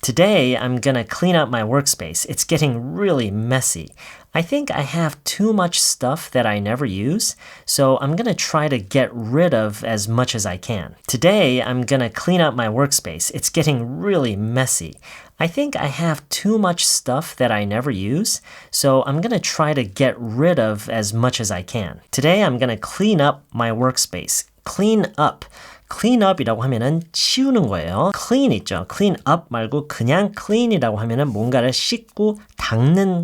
Today, I'm gonna clean up my workspace. It's getting really messy. I think I have too much stuff that I never use, so I'm gonna try to get rid of as much as I can. Today, I'm gonna clean up my workspace. It's getting really messy. I think I have too much stuff that I never use, so I'm gonna try to get rid of as much as I can. Today, I'm gonna clean up my workspace. Clean up. clean up이라고 하면은 치우는 거예요. clean 있죠. clean up 말고 그냥 clean이라고 하면은 뭔가를 씻고 닦는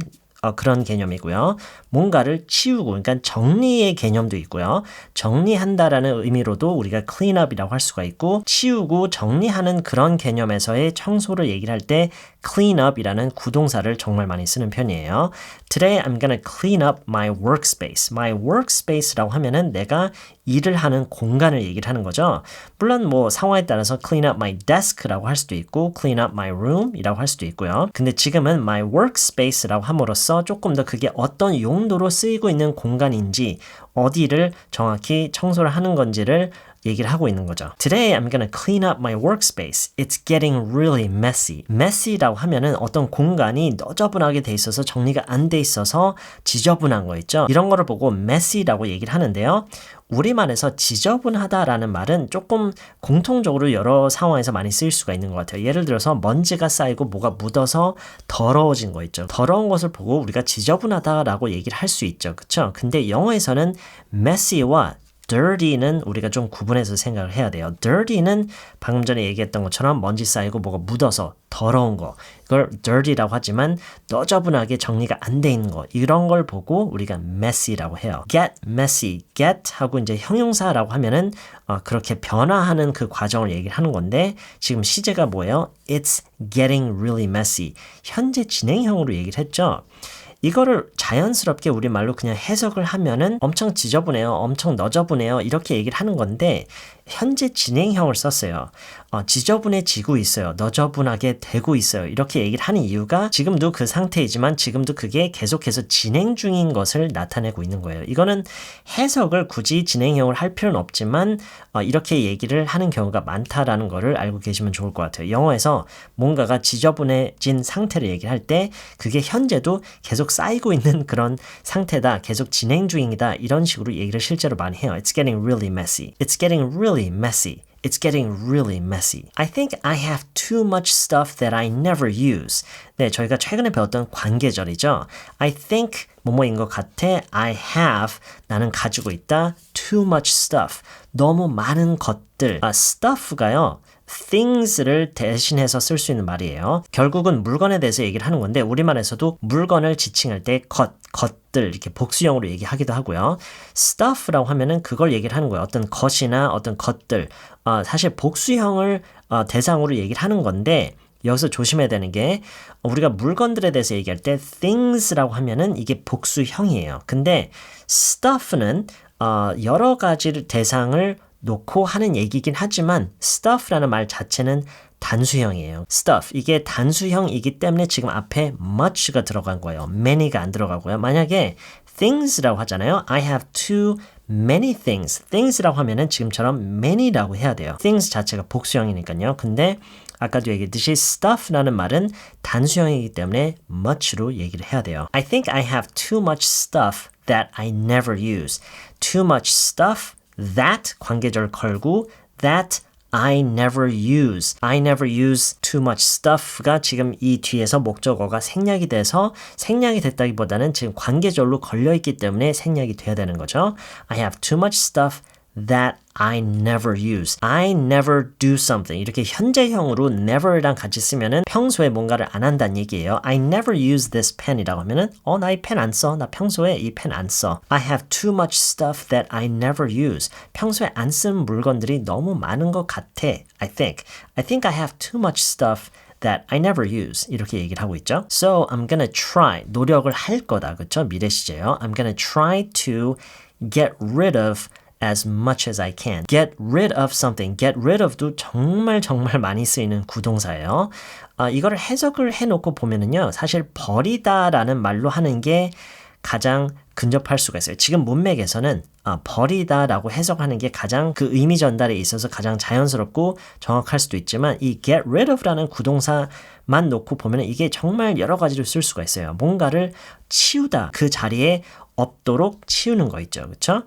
그런 개념이고요. 뭔가를 치우고, 그러니까 정리의 개념도 있고요. 정리한다라는 의미로도 우리가 clean up이라고 할 수가 있고, 치우고 정리하는 그런 개념에서의 청소를 얘기를 할 때 clean up이라는 구동사를 정말 많이 쓰는 편이에요. Today I'm gonna clean up my workspace. My workspace라고 하면은 내가 일을 하는 공간을 얘기를 하는 거죠. 물론 뭐 상황에 따라서 clean up my desk라고 할 수도 있고 clean up my room이라고 할 수도 있고요. 근데 지금은 my workspace라고 함으로써 조금 더 그게 어떤 용도로 쓰이고 있는 공간인지 어디를 정확히 청소를 하는 건지를 얘기를 하고 있는 거죠. Today I'm gonna clean up my workspace. It's getting really messy. messy라고 하면은 어떤 공간이 너저분하게 돼 있어서 정리가 안 돼 있어서 지저분한 거 있죠. 이런 거를 보고 messy라고 얘기를 하는데요. 우리말에서 지저분하다라는 말은 조금 공통적으로 여러 상황에서 많이 쓰일 수가 있는 것 같아요. 예를 들어서 먼지가 쌓이고 뭐가 묻어서 더러워진 거 있죠. 더러운 것을 보고 우리가 지저분하다라고 얘기를 할 수 있죠. 그렇죠? 근데 영어에서는 messy와 dirty는 우리가 좀 구분해서 생각을 해야 돼요. dirty는 방금 전에 얘기했던 것처럼 먼지 쌓이고 뭐가 묻어서 더러운 거, 이걸 dirty라고 하지만 너저분하게 정리가 안 돼 있는 거, 이런 걸 보고 우리가 messy라고 해요. get messy, get 하고 이제 형용사라고 하면은 그렇게 변화하는 그 과정을 얘기를 하는 건데 지금 시제가 뭐예요? It's getting really messy. 현재 진행형으로 얘기를 했죠. 이거를 자연스럽게 우리말로 그냥 해석을 하면은 엄청 지저분해요. 엄청 너저분해요. 이렇게 얘기를 하는 건데 현재 진행형을 썼어요. 지저분해지고 있어요. 너저분하게 되고 있어요. 이렇게 얘기를 하는 이유가 지금도 그 상태이지만 지금도 그게 계속해서 진행 중인 것을 나타내고 있는 거예요. 이거는 해석을 굳이 진행형을 할 필요는 없지만 이렇게 얘기를 하는 경우가 많다라는 거를 알고 계시면 좋을 것 같아요. 영어에서 뭔가가 지저분해진 상태를 얘기를 할 때 그게 현재도 계속 쌓이고 있는 그런 상태다. 계속 진행 중이다. 이런 식으로 얘기를 실제로 많이 해요. It's getting really messy. It's getting really messy. It's getting really messy. I think I have too much stuff that I never use. 네, 저희가 최근에 배웠던 관계절이죠. I think 뭐뭐인 것 같아. I have 나는 가지고 있다. Too much stuff. 너무 많은 것들. stuff가요. things를 대신해서 쓸 수 있는 말이에요. 결국은 물건에 대해서 얘기를 하는 건데 우리말에서도 물건을 지칭할 때 것들 이렇게 복수형으로 얘기하기도 하고요. stuff라고 하면은 그걸 얘기를 하는 거예요. 어떤 것이나 어떤 것들. 사실 복수형을 대상으로 얘기를 하는 건데 여기서 조심해야 되는 게 우리가 물건들에 대해서 얘기할 때 things라고 하면은 이게 복수형이에요. 근데 stuff는 여러 가지 대상을 놓고 하는 얘기긴 하지만 stuff라는 말 자체는 단수형이에요. stuff, 이게 단수형이기 때문에 지금 앞에 much가 들어간 거예요. many가 안 들어가고요. 만약에 things라고 하잖아요. I have too many things. things라고 하면은 지금처럼 many라고 해야 돼요. things 자체가 복수형이니까요. 근데 아까도 얘기했듯이 stuff라는 말은 단수형이기 때문에 much로 얘기를 해야 돼요. I think I have too much stuff that I never use. Too much stuff that 관계절 걸고 that I never use. I never use too much stuff가 지금 이 뒤에서 목적어가 생략이 돼서 생략이 됐다기보다는 지금 관계절로 걸려있기 때문에 생략이 돼야 되는 거죠. I have too much stuff that I never use. I never do something. 이렇게 현재형으로 never랑 같이 쓰면은 평소에 뭔가를 안 한다는 얘기예요. I never use this pen이라고 하면은 나 이 펜 안 써. 나 평소에 이 펜 안 써. I have too much stuff that I never use. 평소에 안 쓰는 물건들이 너무 많은 것 같아. I think I have too much stuff that I never use. 이렇게 얘기를 하고 있죠. So I'm gonna try. 노력을 할 거다. 그렇죠? 미래 시제요. I'm gonna try to get rid of as much as I can. Get rid of something. Get rid of도 정말 많이 쓰이는 구동사예요. 이거를 해석을 해놓고 보면은요. 사실 버리다라는 말로 하는 게 가장 근접할 수가 있어요. 지금 문맥에서는 버리다라고 해석하는 게 가장 그 의미 전달에 있어서 가장 자연스럽고 정확할 수도 있지만 이 get rid of라는 구동사만 of만 놓고 보면 이게 정말 여러 가지로 쓸 수가 있어요. 뭔가를 치우다, 그 자리에 없도록 치우는 거 있죠. 그렇죠?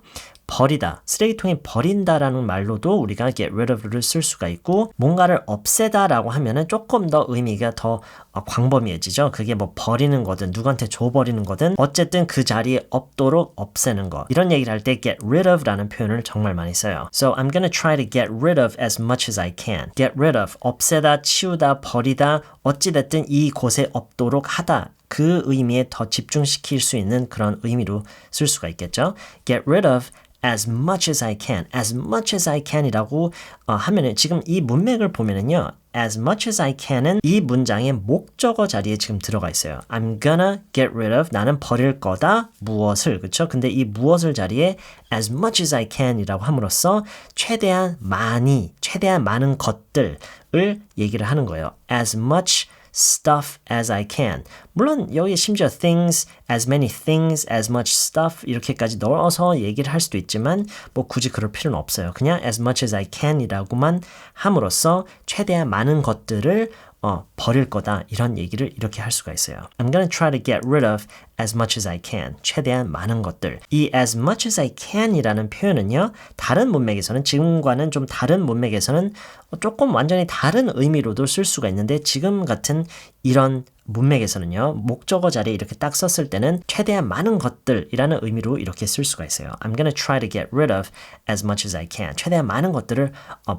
버리다, 쓰레기통에 버린다라는 말로도 우리가 get rid of를 쓸 수가 있고 뭔가를 없애다라고 하면은 조금 더 의미가 더 광범위해지죠. 그게 뭐 버리는 거든 누구한테 줘버리는 거든 어쨌든 그 자리에 없도록 없애는 거. 이런 얘기를 할 때 get rid of라는 표현을 정말 많이 써요. So I'm gonna try to get rid of as much as I can. get rid of, 없애다, 치우다, 버리다 어찌됐든 이곳에 없도록 하다. 그 의미에 더 집중시킬 수 있는 그런 의미로 쓸 수가 있겠죠. get rid of as much as I can, as much as I can이라고 하면은 지금 이 문맥을 보면은요, as much as I can은 이 문장의 목적어 자리에 지금 들어가 있어요. I'm gonna get rid of, 나는 버릴 거다, 무엇을, 그쵸? 근데 이 무엇을 자리에 as much as I can이라고 함으로써 최대한 많은 것들을 얘기를 하는 거예요. as much stuff as I can. 물론 여기 심지어 things, as many things, as much stuff 이렇게까지 넣어서 얘기를 할 수도 있지만 뭐 굳이 그럴 필요는 없어요. 그냥 as much as I can 이라고만 함으로써 최대한 많은 것들을 버릴 거다 이런 얘기를 이렇게 할 수가 있어요. I'm gonna try to get rid of as much as I can. 최대한 많은 것들. 이 as much as I can 이라는 표현은요. 다른 문맥에서는 지금과는 좀 다른 문맥에서는 조금 완전히 다른 의미로도 쓸 수가 있는데 지금 같은 이런 문맥에서는요. 목적어 자리에 이렇게 딱 썼을 때는 최대한 많은 것들이라는 의미로 이렇게 쓸 수가 있어요. I'm gonna try to get rid of as much as I can. 최대한 많은 것들을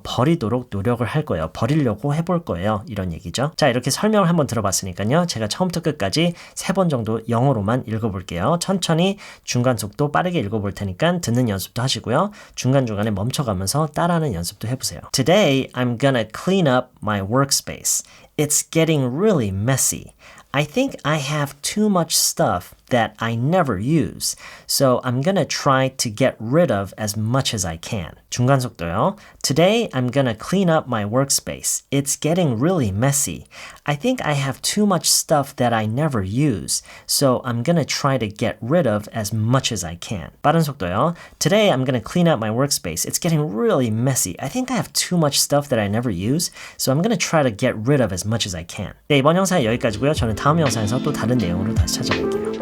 버리도록 노력을 할 거예요. 버리려고 해볼 거예요. 이런 얘기죠. 자, 이렇게 설명을 한번 들어봤으니까요. 제가 처음부터 끝까지 3번 정도 영어로만 읽어볼게요. 천천히 중간 속도 빠르게 읽어볼 테니까 듣는 연습도 하시고요. 중간중간에 멈춰가면서 따라하는 연습도 해보세요. Today, I'm gonna clean up my workspace. It's getting really messy. I think I have too much stuff that I never use. So I'm gonna try to get rid of as much as I can. 중간 속도요. Today I'm gonna clean up my workspace. It's getting really messy. I think I have too much stuff that I never use. So I'm gonna try to get rid of as much as I can. 빠른 속도요. Today I'm gonna clean up my workspace. It's getting really messy. I think I have too much stuff that I never use. So I'm gonna try to get rid of as much as I can. 네, 이번 영상은 여기까지고요. 저는 다음 영상에서 또 다른 내용으로 다시 찾아볼게요.